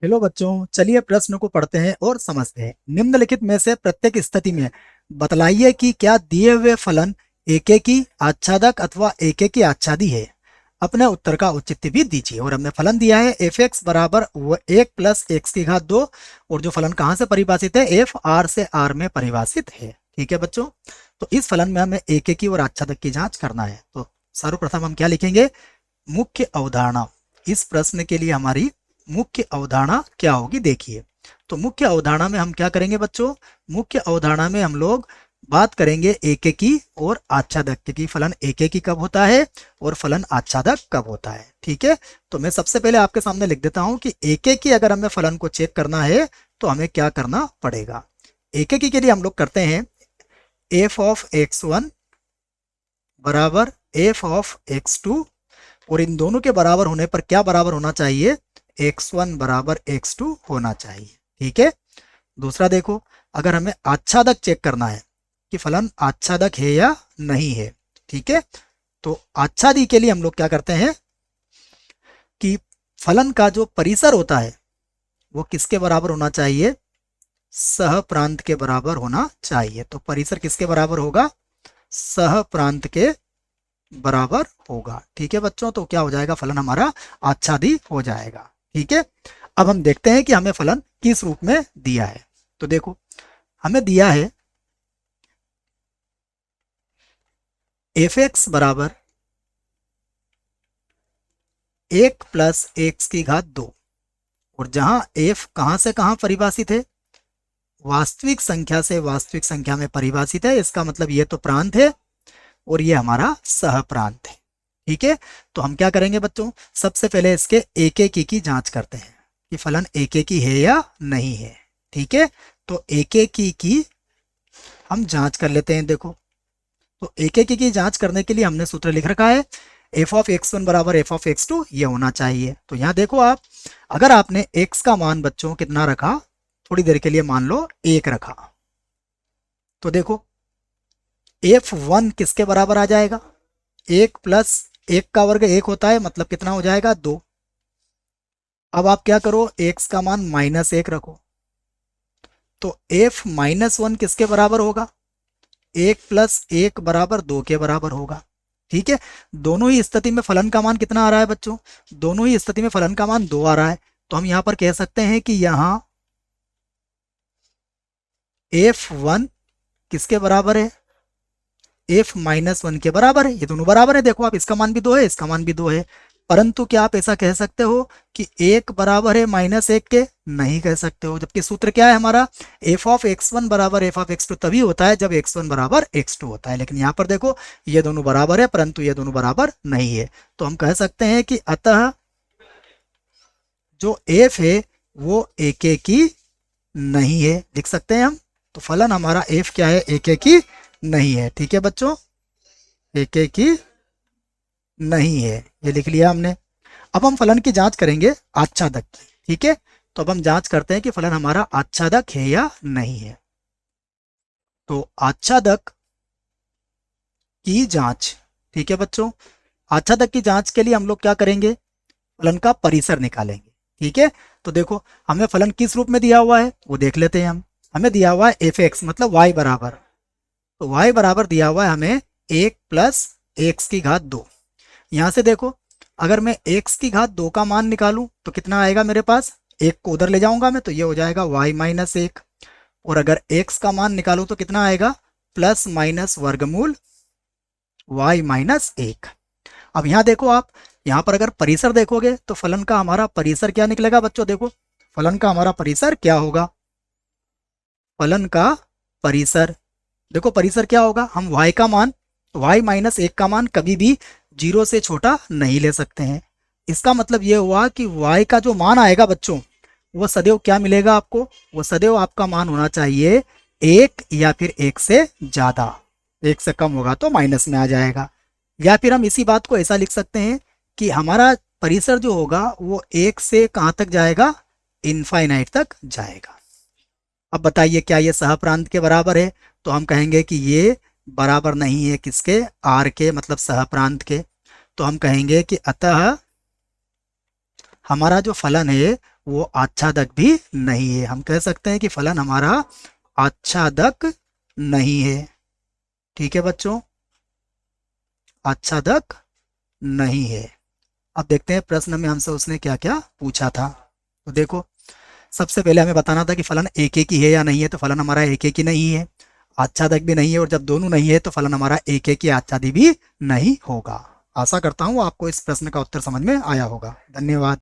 Hello बच्चों, चलिए प्रश्न को पढ़ते हैं और समझते हैं। निम्नलिखित में से प्रत्येक स्थिति में बतलाइए कि क्या दिए हुए फलन एकेकी, आच्छादक अथवा एकेकी आच्छादी है। अपने उत्तर का औचित्य भी दीजिए। और हमने फलन दिया है एफ एक्स बराबर 1 + x⁴ और जो फलन कहाँ से परिभाषित है, एफ आर से आर में परिभाषित है। ठीक है बच्चों, तो इस फलन में हमें एकेकी और आच्छादक की जांच करना है। तो सर्वप्रथम हम क्या लिखेंगे, मुख्य अवधारणा। इस प्रश्न के लिए हमारी मुख्य अवधारणा क्या होगी, देखिए। तो मुख्य अवधारणा में हम क्या करेंगे बच्चों, मुख्य अवधारणा में हम लोग बात करेंगे एकेकी और आच्छादक की। फलन एकेकी कब होता है और फलन आच्छादक कब होता है। ठीक है, तो मैं सबसे पहले आपके सामने लिख देता हूं कि एकेकी अगर हमें फलन को चेक करना है तो हमें क्या करना पड़ेगा। एकेकी के लिए हम लोग करते हैं एफ ऑफ x1 बराबर एफ ऑफ x2, और इन दोनों के बराबर होने पर क्या बराबर होना चाहिए, x1 बराबर x2 होना चाहिए। ठीक है, दूसरा देखो, अगर हमें आच्छादक चेक करना है कि फलन आच्छादक है या नहीं है। ठीक है, तो आच्छादी के लिए हम लोग क्या करते हैं कि फलन का जो परिसर होता है वो किसके बराबर होना चाहिए, सह प्रांत के बराबर होना चाहिए। तो परिसर किसके बराबर होगा, सह प्रांत के बराबर होगा। ठीक है बच्चों, तो क्या हो जाएगा, फलन हमारा आच्छादी हो जाएगा। ठीक है, अब हम देखते हैं कि हमें फलन किस रूप में दिया है। तो देखो, हमें दिया है एफ एक्स बराबर 1 + x⁴ और जहां एफ कहां से कहां परिभाषित है, वास्तविक संख्या से वास्तविक संख्या में परिभाषित है। इसका मतलब ये तो प्रांत है और ये हमारा सह प्रांत है। ठीक है, तो हम क्या करेंगे बच्चों, सबसे पहले इसके एकेकी की जांच करते हैं कि फलन एकेकी है या नहीं है। ठीक है, तो एकेकी की हम जांच कर लेते हैं। देखो, तो एकेकी की जांच करने के लिए हमने सूत्र लिख रखा है एफ ऑफ x1 बराबर एफ ऑफ x2, ये होना चाहिए। तो यहाँ देखो आप, अगर आपने x का मान बच्चों कितना रखा, थोड़ी देर के लिए मान लो 1 रखा, तो देखो f1 किसके बराबर आ जाएगा, 1 + 1 का वर्ग 1 होता है, मतलब कितना हो जाएगा, 2। अब आप क्या करो, x का मान -1 रखो, तो f-1 किसके बराबर होगा, 1 + 1 बराबर 2 के बराबर होगा। ठीक है, दोनों ही स्थिति में फलन का मान कितना आ रहा है बच्चों, दोनों ही स्थिति में फलन का मान 2 आ रहा है। तो हम यहां पर कह सकते हैं कि यहां f1 किसके बराबर है, f-1 के बराबर है। ये दोनों बराबर है, देखो आप, इसका मान भी 2 है, इसका मान भी 2 है। परंतु क्या आप ऐसा कह सकते हो कि 1 बराबर है -1 के, नहीं कह सकते हो। जबकि सूत्र क्या है हमारा, एफ ऑफ x1 बराबर एफ ऑफ x2 तभी होता है जब x1 बराबर x2 होता है। लेकिन यहाँ पर देखो, ये दोनों बराबर है परंतु ये दोनों बराबर नहीं है। तो हम कह सकते हैं कि अतः जो f है वो एकेकी नहीं है, लिख सकते हैं हम। तो फलन हमारा f क्या है, एकेकी नहीं है। ठीक है बच्चों, एकेकी नहीं है, ये लिख लिया हमने। अब हम फलन की जांच करेंगे आच्छादक की। ठीक है, तो अब हम जांच करते हैं कि फलन हमारा आच्छादक है या नहीं है। तो आच्छादक की जांच, ठीक है बच्चों, आच्छादक की जांच के लिए हम लोग क्या करेंगे, फलन का परिसर निकालेंगे। ठीक है, तो देखो हमें फलन किस रूप में दिया हुआ है वो देख लेते हैं हम। हमें दिया हुआ है एफ एक्स मतलब y बराबर, तो y बराबर दिया हुआ है हमें 1 + x⁴ यहां से देखो, अगर मैं x⁴ का मान निकालूं तो कितना आएगा मेरे पास, 1 को उधर ले जाऊंगा मैं तो ये हो जाएगा y-1, और अगर x का मान निकालूं तो कितना आएगा, +- y-1। अब यहाँ देखो आप, यहाँ पर अगर परिसर देखोगे तो फलन का हमारा परिसर क्या निकलेगा बच्चों, देखो फलन का हमारा परिसर क्या होगा, फलन का परिसर, देखो परिसर क्या होगा, हम y का मान, y-1 का मान कभी भी 0 से छोटा नहीं ले सकते हैं। इसका मतलब ये हुआ कि y का जो मान आएगा बच्चों, वो सदैव क्या मिलेगा आपको, वो सदैव आपका मान होना चाहिए 1 या फिर 1 से ज़्यादा। 1 से कम होगा तो माइनस में आ जाएगा। या फिर हम इसी बात को ऐसा लिख सकते हैं कि हमारा परिसर जो होगा वो 1 से कहाँ तक जाएगा, इनफाइनाइट तक जाएगा। अब बताइए क्या ये सहप्रांत के बराबर है, तो हम कहेंगे कि ये बराबर नहीं है किसके, आर के, मतलब सहप्रांत के। तो हम कहेंगे कि अतः हमारा जो फलन है वो आच्छादक भी नहीं है। हम कह सकते हैं कि फलन हमारा आच्छादक नहीं है। ठीक है बच्चों, आच्छादक नहीं है। अब देखते हैं प्रश्न में हमसे उसने क्या क्या पूछा था। तो देखो, सबसे पहले हमें बताना था कि फलन एक एक ही है या नहीं है। तो फलन हमारा एक एक ही नहीं है, आच्छादक भी नहीं है, और जब दोनों नहीं है तो फलन हमारा एक एक ही आच्छादी भी नहीं होगा। आशा करता हूँ आपको इस प्रश्न का उत्तर समझ में आया होगा। धन्यवाद।